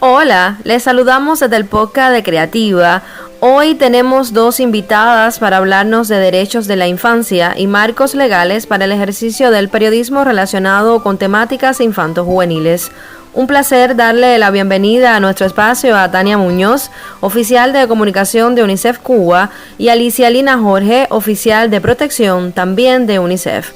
Hola, les saludamos desde el podcast de Creativa. Hoy tenemos dos invitadas para hablarnos de derechos de la infancia y marcos legales para el ejercicio del periodismo relacionado con temáticas infanto-juveniles. Un placer darle la bienvenida a nuestro espacio a Tania Muñoz, oficial de comunicación de UNICEF Cuba, y a Alicia Lina Jorge, oficial de protección también de UNICEF.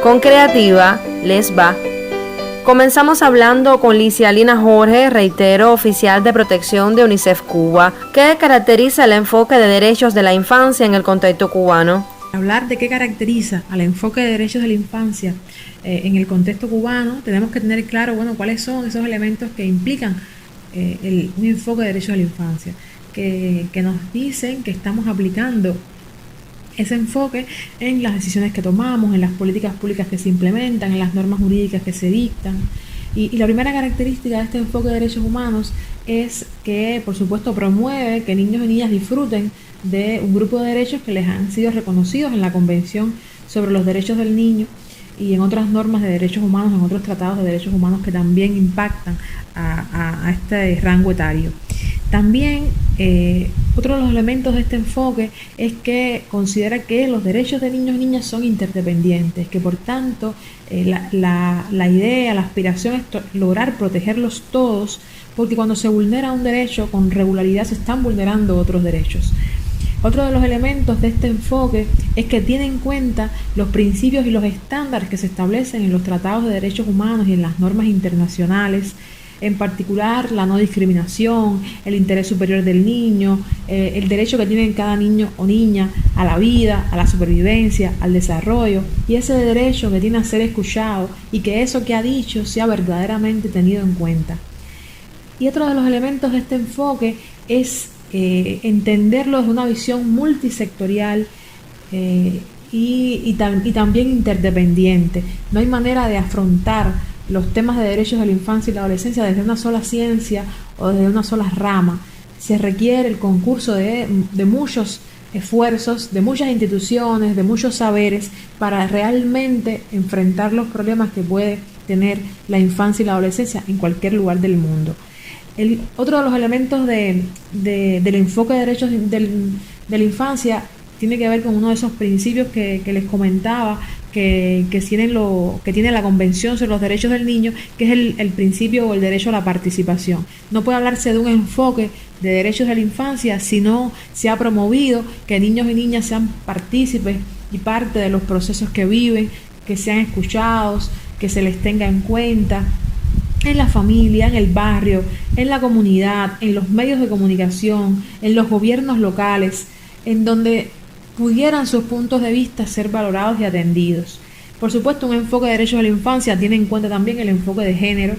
Con Creativa les va. Comenzamos hablando con Alicia Lina Jorge, reitero, oficial de protección de UNICEF Cuba. ¿Qué caracteriza el enfoque de derechos de la infancia en el contexto cubano? Hablar de qué caracteriza al enfoque de derechos de la infancia en el contexto cubano, tenemos que tener claro, cuáles son esos elementos que implican un enfoque de derechos de la infancia, que nos dicen que estamos aplicando ese enfoque en las decisiones que tomamos, en las políticas públicas que se implementan, en las normas jurídicas que se dictan. Y la primera característica de este enfoque de derechos humanos es que, por supuesto, promueve que niños y niñas disfruten de un grupo de derechos que les han sido reconocidos en la Convención sobre los Derechos del Niño y en otras normas de derechos humanos, en otros tratados de derechos humanos que también impactan a este rango etario. También otro de los elementos de este enfoque es que considera que los derechos de niños y niñas son interdependientes, que por tanto la idea, la aspiración es lograr protegerlos todos, porque cuando se vulnera un derecho con regularidad se están vulnerando otros derechos. Otro de los elementos de este enfoque es que tiene en cuenta los principios y los estándares que se establecen en los tratados de derechos humanos y en las normas internacionales, en particular la no discriminación, el interés superior del niño, el derecho que tiene cada niño o niña a la vida, a la supervivencia, al desarrollo, y ese derecho que tiene a ser escuchado y que eso que ha dicho sea verdaderamente tenido en cuenta. Y otro de los elementos de este enfoque es entenderlo desde una visión multisectorial y también interdependiente. No hay manera de afrontar los temas de derechos de la infancia y la adolescencia desde una sola ciencia o desde una sola rama. Se requiere el concurso de muchos esfuerzos, de muchas instituciones, de muchos saberes para realmente enfrentar los problemas que puede tener la infancia y la adolescencia en cualquier lugar del mundo. Otro de los elementos del enfoque de derechos de la infancia tiene que ver con uno de esos principios que les comentaba, que tiene la Convención sobre los Derechos del Niño, que es el principio o el derecho a la participación. No puede hablarse de un enfoque de derechos de la infancia si no se ha promovido que niños y niñas sean partícipes y parte de los procesos que viven, que sean escuchados, que se les tenga en cuenta en la familia, en el barrio, en la comunidad, en los medios de comunicación, en los gobiernos locales, en donde pudieran sus puntos de vista ser valorados y atendidos. Por supuesto, un enfoque de derechos de la infancia tiene en cuenta también el enfoque de género,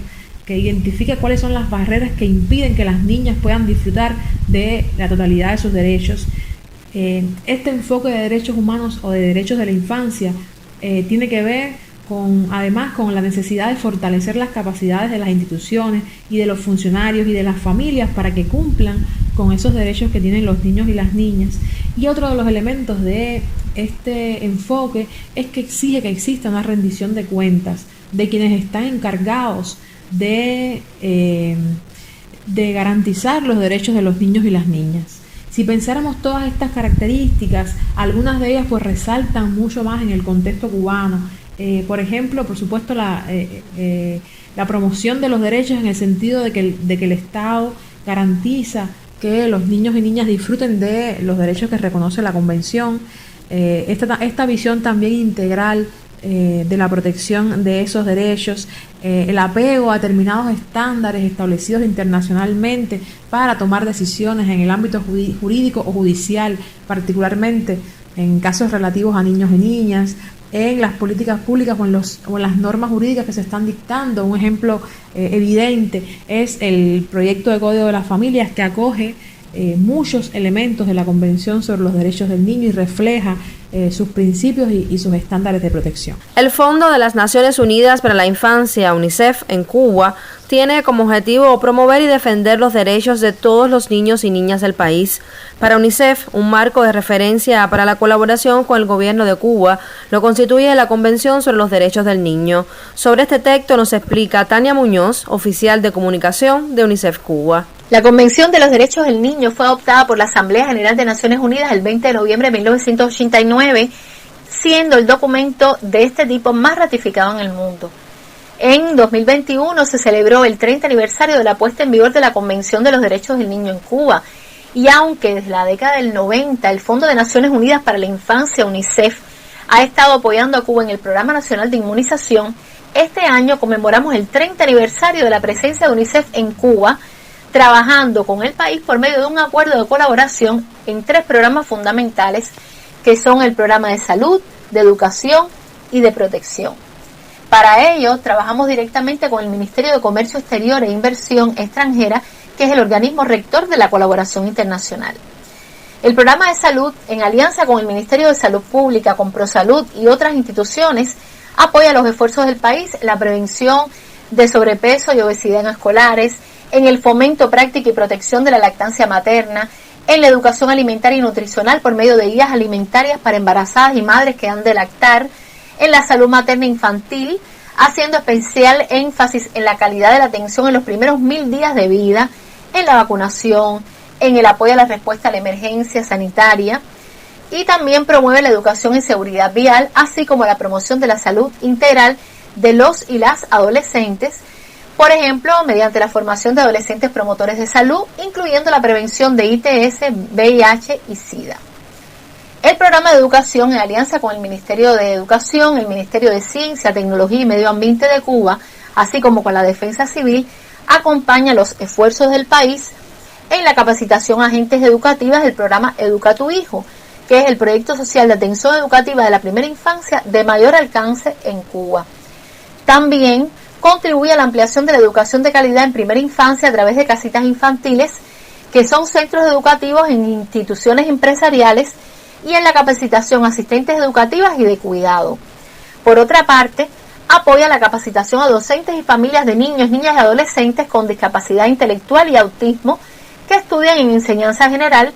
que identifica cuáles son las barreras que impiden que las niñas puedan disfrutar de la totalidad de sus derechos. Este enfoque de derechos humanos o de derechos de la infancia tiene que ver además con la necesidad de fortalecer las capacidades de las instituciones y de los funcionarios y de las familias para que cumplan con esos derechos que tienen los niños y las niñas. Y otro de los elementos de este enfoque es que exige que exista una rendición de cuentas de quienes están encargados de garantizar los derechos de los niños y las niñas. Si pensáramos todas estas características, algunas de ellas pues resaltan mucho más en el contexto cubano. Por ejemplo, por supuesto, la promoción de los derechos en el sentido de que el Estado garantiza que los niños y niñas disfruten de los derechos que reconoce la Convención. Esta visión también integral de la protección de esos derechos, el apego a determinados estándares establecidos internacionalmente para tomar decisiones en el ámbito jurídico o judicial, particularmente en casos relativos a niños y niñas, en las políticas públicas o en las normas jurídicas que se están dictando. Un ejemplo evidente es el proyecto de Código de las Familias, que acoge muchos elementos de la Convención sobre los Derechos del Niño y refleja sus principios y sus estándares de protección. El Fondo de las Naciones Unidas para la Infancia, UNICEF, en Cuba, tiene como objetivo promover y defender los derechos de todos los niños y niñas del país. Para UNICEF, un marco de referencia para la colaboración con el gobierno de Cuba lo constituye la Convención sobre los Derechos del Niño. Sobre este texto nos explica Tania Muñoz, oficial de comunicación de UNICEF Cuba. La Convención de los Derechos del Niño fue adoptada por la Asamblea General de Naciones Unidas el 20 de noviembre de 1989, siendo el documento de este tipo más ratificado en el mundo. En 2021 se celebró el 30 aniversario de la puesta en vigor de la Convención de los Derechos del Niño en Cuba, y aunque desde la década del 90 el Fondo de Naciones Unidas para la Infancia, UNICEF, ha estado apoyando a Cuba en el Programa Nacional de Inmunización, este año conmemoramos el 30 aniversario de la presencia de UNICEF en Cuba, trabajando con el país por medio de un acuerdo de colaboración en 3 programas fundamentales, que son el programa de salud, de educación y de protección. Para ello, trabajamos directamente con el Ministerio de Comercio Exterior e Inversión Extranjera, que es el organismo rector de la colaboración internacional. El programa de salud, en alianza con el Ministerio de Salud Pública, con ProSalud y otras instituciones, apoya los esfuerzos del país en la prevención de sobrepeso y obesidad en escolares, en el fomento, práctica y protección de la lactancia materna, en la educación alimentaria y nutricional por medio de guías alimentarias para embarazadas y madres que han de lactar, en la salud materna infantil, haciendo especial énfasis en la calidad de la atención en los primeros 1000 días de vida, en la vacunación, en el apoyo a la respuesta a la emergencia sanitaria, y también promueve la educación en seguridad vial, así como la promoción de la salud integral de los y las adolescentes, por ejemplo, mediante la formación de adolescentes promotores de salud, incluyendo la prevención de ITS, VIH y SIDA. El programa de educación, en alianza con el Ministerio de Educación, el Ministerio de Ciencia, Tecnología y Medio Ambiente de Cuba, así como con la Defensa Civil, acompaña los esfuerzos del país en la capacitación a agentes educativas del programa Educa tu Hijo, que es el proyecto social de atención educativa de la primera infancia de mayor alcance en Cuba. También contribuye a la ampliación de la educación de calidad en primera infancia a través de casitas infantiles, que son centros educativos en instituciones empresariales, y en la capacitación a asistentes educativas y de cuidado. Por otra parte, apoya la capacitación a docentes y familias de niños, niñas y adolescentes con discapacidad intelectual y autismo que estudian en enseñanza general,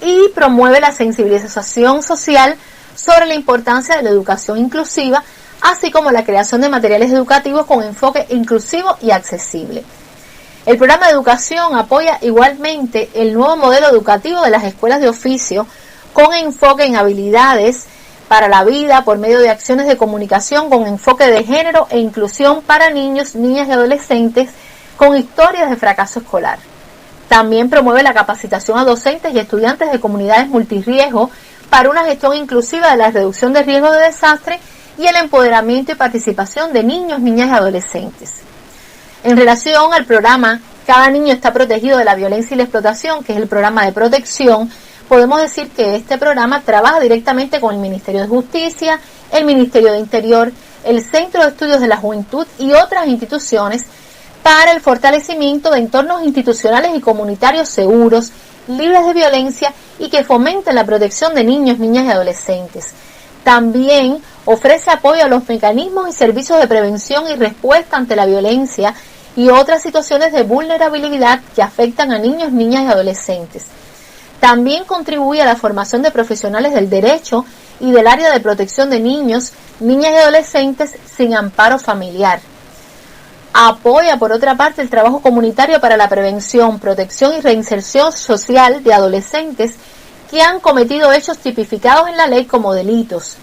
y promueve la sensibilización social sobre la importancia de la educación inclusiva, así como la creación de materiales educativos con enfoque inclusivo y accesible. El programa de educación apoya igualmente el nuevo modelo educativo de las escuelas de oficio, con enfoque en habilidades para la vida por medio de acciones de comunicación con enfoque de género e inclusión para niños, niñas y adolescentes con historias de fracaso escolar. También promueve la capacitación a docentes y estudiantes de comunidades multirriesgo para una gestión inclusiva de la reducción de riesgo de desastre y el empoderamiento y participación de niños, niñas y adolescentes. En relación al programa Cada Niño está Protegido de la Violencia y la Explotación, que es el programa de protección, podemos decir que este programa trabaja directamente con el Ministerio de Justicia, el Ministerio de Interior, el Centro de Estudios de la Juventud y otras instituciones para el fortalecimiento de entornos institucionales y comunitarios seguros, libres de violencia y que fomenten la protección de niños, niñas y adolescentes. También ofrece apoyo a los mecanismos y servicios de prevención y respuesta ante la violencia y otras situaciones de vulnerabilidad que afectan a niños, niñas y adolescentes. También contribuye a la formación de profesionales del derecho y del área de protección de niños, niñas y adolescentes sin amparo familiar. Apoya, por otra parte, el trabajo comunitario para la prevención, protección y reinserción social de adolescentes que han cometido hechos tipificados en la ley como delitos.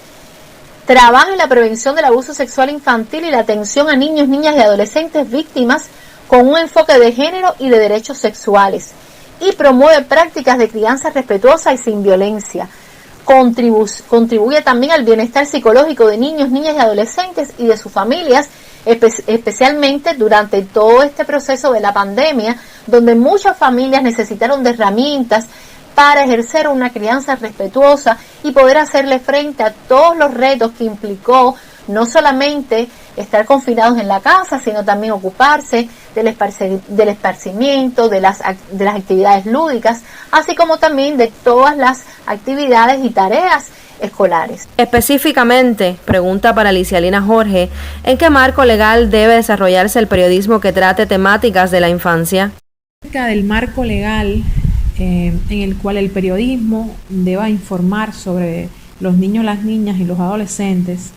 Trabaja en la prevención del abuso sexual infantil y la atención a niños, niñas y adolescentes víctimas con un enfoque de género y de derechos sexuales. Y promueve prácticas de crianza respetuosa y sin violencia. Contribuye también al bienestar psicológico de niños, niñas y adolescentes y de sus familias, especialmente durante todo este proceso de la pandemia, donde muchas familias necesitaron de herramientas para ejercer una crianza respetuosa y poder hacerle frente a todos los retos que implicó no solamente estar confinados en la casa, sino también ocuparse del esparcimiento, de las actividades lúdicas, así como también de todas las actividades y tareas escolares. Específicamente, pregunta para Licialina Jorge, ¿en qué marco legal debe desarrollarse el periodismo que trate temáticas de la infancia? Acerca del marco legal en el cual el periodismo deba informar sobre los niños, las niñas y los adolescentes.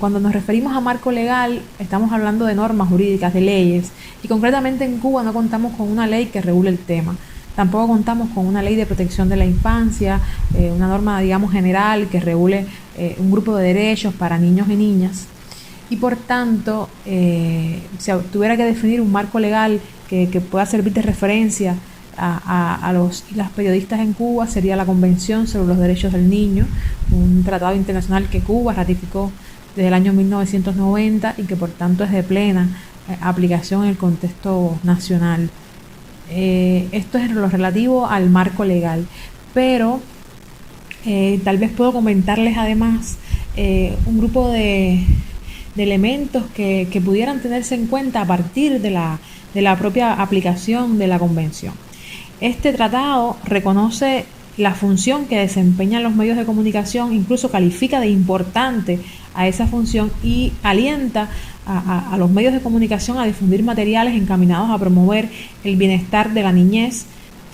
Cuando nos referimos a marco legal, estamos hablando de normas jurídicas, de leyes, y concretamente en Cuba no contamos con una ley que regule el tema. Tampoco contamos con una ley de protección de la infancia, una norma, digamos, general que regule un grupo de derechos para niños y niñas. Y por tanto, si tuviera que definir un marco legal que pueda servir de referencia a los y las periodistas en Cuba, sería la Convención sobre los Derechos del Niño, un tratado internacional que Cuba ratificó desde el año 1990 y que por tanto es de plena aplicación en el contexto nacional. Esto es lo relativo al marco legal, pero tal vez puedo comentarles además un grupo de elementos que pudieran tenerse en cuenta a partir de la propia aplicación de la Convención. Este tratado reconoce la función que desempeñan los medios de comunicación, incluso califica de importante a esa función y alienta a los medios de comunicación a difundir materiales encaminados a promover el bienestar de la niñez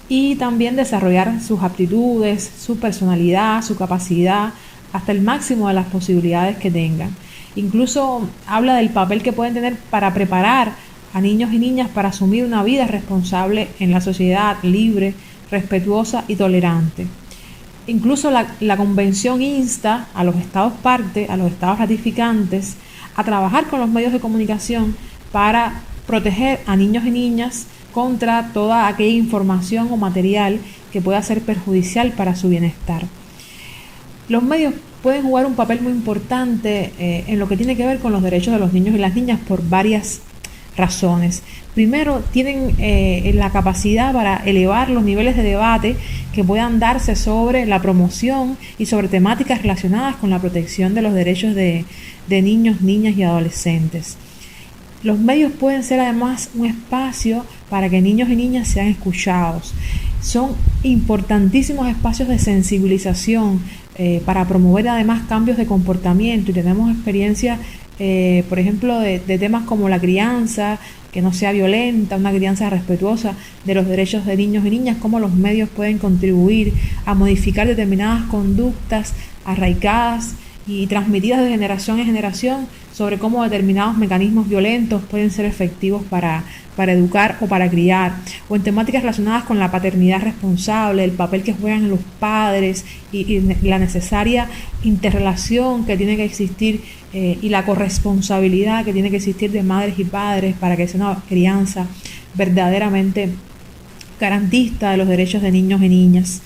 y también desarrollar sus aptitudes, su personalidad, su capacidad, hasta el máximo de las posibilidades que tengan. Incluso habla del papel que pueden tener para preparar a niños y niñas para asumir una vida responsable en la sociedad, libre, respetuosa y tolerante. Incluso la Convención insta a los Estados parte, a los Estados ratificantes, a trabajar con los medios de comunicación para proteger a niños y niñas contra toda aquella información o material que pueda ser perjudicial para su bienestar. Los medios pueden jugar un papel muy importante en lo que tiene que ver con los derechos de los niños y las niñas por varias razones. Primero, tienen la capacidad para elevar los niveles de debate que puedan darse sobre la promoción y sobre temáticas relacionadas con la protección de los derechos de niños, niñas y adolescentes. Los medios pueden ser además un espacio para que niños y niñas sean escuchados. Son importantísimos espacios de sensibilización para promover además cambios de comportamiento, y tenemos experiencia por ejemplo, de temas como la crianza, que no sea violenta, una crianza respetuosa de los derechos de niños y niñas, cómo los medios pueden contribuir a modificar determinadas conductas arraigadas y transmitidas de generación en generación sobre cómo determinados mecanismos violentos pueden ser efectivos para educar o para criar, o en temáticas relacionadas con la paternidad responsable, el papel que juegan los padres y la necesaria interrelación que tiene que existir y la corresponsabilidad que tiene que existir de madres y padres para que sea una crianza verdaderamente garantista de los derechos de niños y niñas.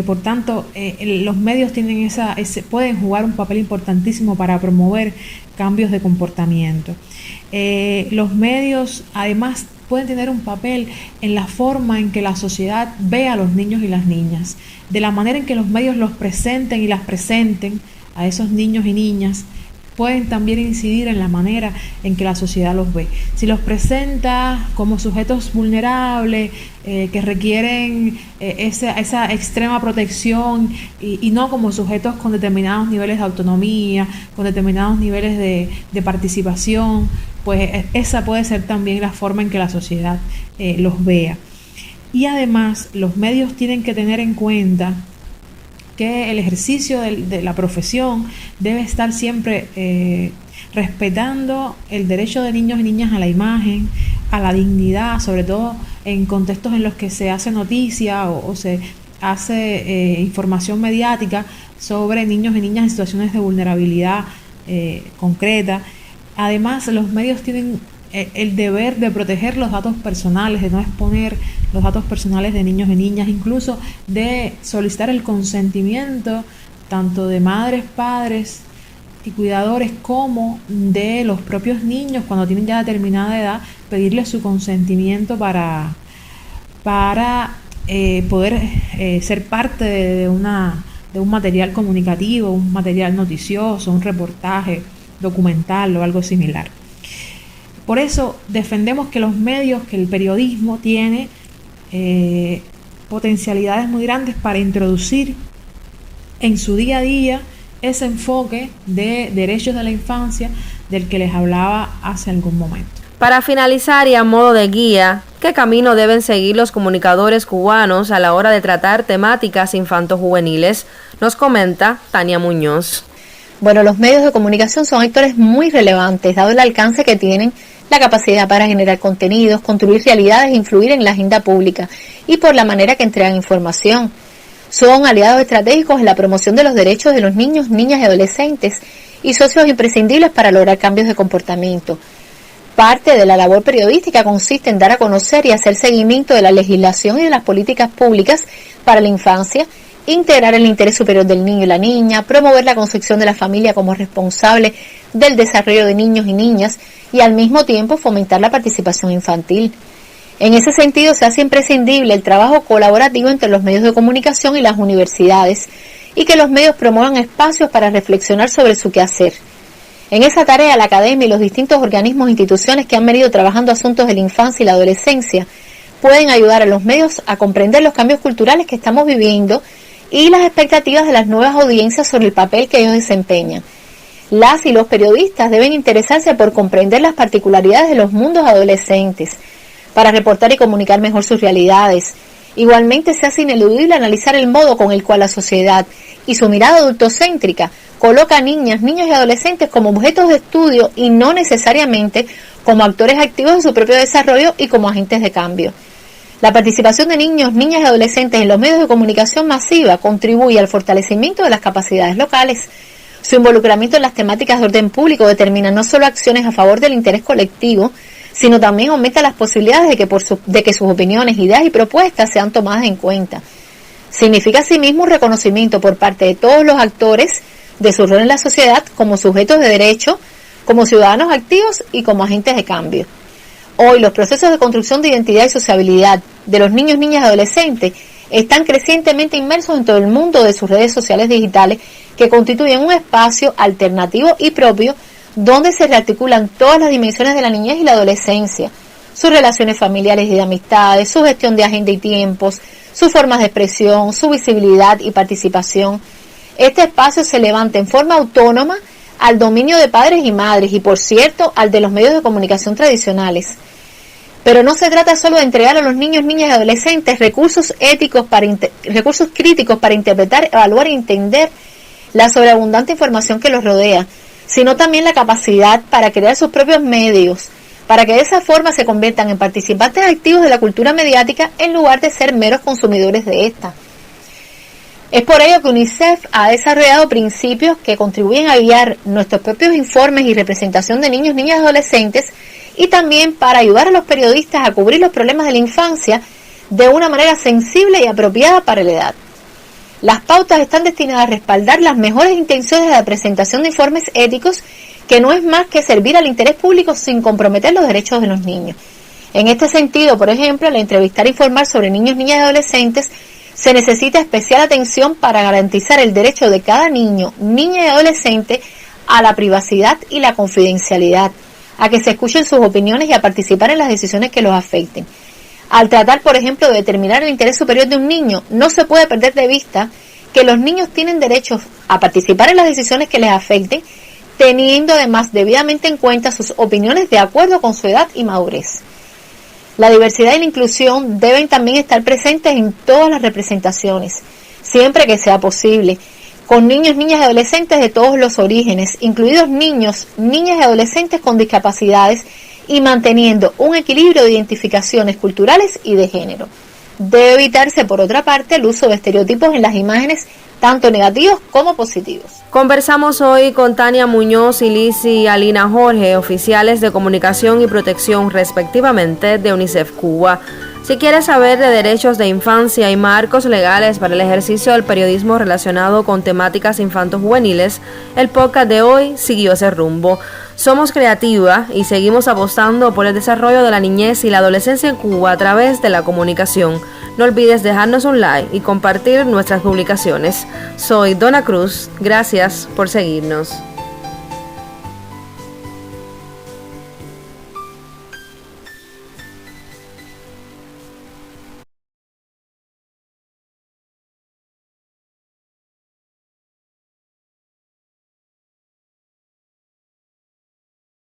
Por tanto, los medios tienen pueden jugar un papel importantísimo para promover cambios de comportamiento. Los medios además pueden tener un papel en la forma en que la sociedad ve a los niños y las niñas, de la manera en que los medios los presenten y las presenten a esos niños y niñas. Pueden también incidir en la manera en que la sociedad los ve. Si los presenta como sujetos vulnerables, que requieren esa extrema protección y no como sujetos con determinados niveles de autonomía, con determinados niveles de participación, pues esa puede ser también la forma en que la sociedad los vea. Y además los medios tienen que tener en cuenta que el ejercicio de la profesión debe estar siempre respetando el derecho de niños y niñas a la imagen, a la dignidad, sobre todo en contextos en los que se hace noticia o se hace información mediática sobre niños y niñas en situaciones de vulnerabilidad concreta. Además, los medios tienen el deber de proteger los datos personales, de no exponer los datos personales de niños y niñas, incluso de solicitar el consentimiento tanto de madres, padres y cuidadores como de los propios niños cuando tienen ya determinada edad, pedirles su consentimiento para poder ser parte de un material comunicativo, un material noticioso, un reportaje documental o algo similar. Por eso defendemos que los medios, que el periodismo tiene potencialidades muy grandes para introducir en su día a día ese enfoque de derechos de la infancia del que les hablaba hace algún momento. Para finalizar y a modo de guía, ¿qué camino deben seguir los comunicadores cubanos a la hora de tratar temáticas infanto-juveniles? Nos comenta Tania Muñoz. Bueno, los medios de comunicación son actores muy relevantes, dado el alcance que tienen, la capacidad para generar contenidos, construir realidades e influir en la agenda pública y por la manera que entregan información. Son aliados estratégicos en la promoción de los derechos de los niños, niñas y adolescentes y socios imprescindibles para lograr cambios de comportamiento. Parte de la labor periodística consiste en dar a conocer y hacer seguimiento de la legislación y de las políticas públicas para la infancia, integrar el interés superior del niño y la niña, promover la concepción de la familia como responsable del desarrollo de niños y niñas y al mismo tiempo fomentar la participación infantil. En ese sentido se hace imprescindible el trabajo colaborativo entre los medios de comunicación y las universidades y que los medios promuevan espacios para reflexionar sobre su quehacer. En esa tarea la academia y los distintos organismos e instituciones que han venido trabajando asuntos de la infancia y la adolescencia pueden ayudar a los medios a comprender los cambios culturales que estamos viviendo y las expectativas de las nuevas audiencias sobre el papel que ellos desempeñan. Las y los periodistas deben interesarse por comprender las particularidades de los mundos adolescentes, para reportar y comunicar mejor sus realidades. Igualmente se hace ineludible analizar el modo con el cual la sociedad y su mirada adultocéntrica coloca a niñas, niños y adolescentes como objetos de estudio y no necesariamente como actores activos de su propio desarrollo y como agentes de cambio. La participación de niños, niñas y adolescentes en los medios de comunicación masiva contribuye al fortalecimiento de las capacidades locales. Su involucramiento en las temáticas de orden público determina no solo acciones a favor del interés colectivo, sino también aumenta las posibilidades de que sus opiniones, ideas y propuestas sean tomadas en cuenta. Significa asimismo un reconocimiento por parte de todos los actores de su rol en la sociedad como sujetos de derecho, como ciudadanos activos y como agentes de cambio. Hoy los procesos de construcción de identidad y sociabilidad de los niños, niñas y adolescentes están crecientemente inmersos en todo el mundo de sus redes sociales digitales que constituyen un espacio alternativo y propio donde se rearticulan todas las dimensiones de la niñez y la adolescencia, sus relaciones familiares y de amistades, su gestión de agenda y tiempos, sus formas de expresión, su visibilidad y participación. Este espacio se levanta en forma autónoma al dominio de padres y madres y, por cierto, al de los medios de comunicación tradicionales. Pero no se trata solo de entregar a los niños, niñas y adolescentes recursos críticos para interpretar, evaluar e entender la sobreabundante información que los rodea, sino también la capacidad para crear sus propios medios, para que de esa forma se conviertan en participantes activos de la cultura mediática en lugar de ser meros consumidores de esta. Es por ello que UNICEF ha desarrollado principios que contribuyen a guiar nuestros propios informes y representación de niños, niñas y adolescentes, y también para ayudar a los periodistas a cubrir los problemas de la infancia de una manera sensible y apropiada para la edad. Las pautas están destinadas a respaldar las mejores intenciones de la presentación de informes éticos, que no es más que servir al interés público sin comprometer los derechos de los niños. En este sentido, por ejemplo, al entrevistar e informar sobre niños, niñas y adolescentes, se necesita especial atención para garantizar el derecho de cada niño, niña y adolescente a la privacidad y la confidencialidad, a que se escuchen sus opiniones y a participar en las decisiones que los afecten. Al tratar, por ejemplo, de determinar el interés superior de un niño, no se puede perder de vista que los niños tienen derecho a participar en las decisiones que les afecten, teniendo además debidamente en cuenta sus opiniones de acuerdo con su edad y madurez. La diversidad y la inclusión deben también estar presentes en todas las representaciones, siempre que sea posible, con niños, niñas y adolescentes de todos los orígenes, incluidos niños, niñas y adolescentes con discapacidades, y manteniendo un equilibrio de identificaciones culturales y de género. Debe evitarse, por otra parte, el uso de estereotipos en las imágenes, tanto negativos como positivos. Conversamos hoy con Tania Muñoz y Lizzy Alina Jorge, oficiales de comunicación y protección respectivamente de UNICEF Cuba. Si quieres saber de derechos de infancia y marcos legales para el ejercicio del periodismo relacionado con temáticas infanto-juveniles, el podcast de hoy siguió ese rumbo. Somos Creativa y seguimos apostando por el desarrollo de la niñez y la adolescencia en Cuba a través de la comunicación. No olvides dejarnos un like y compartir nuestras publicaciones. Soy Donna Cruz, gracias por seguirnos.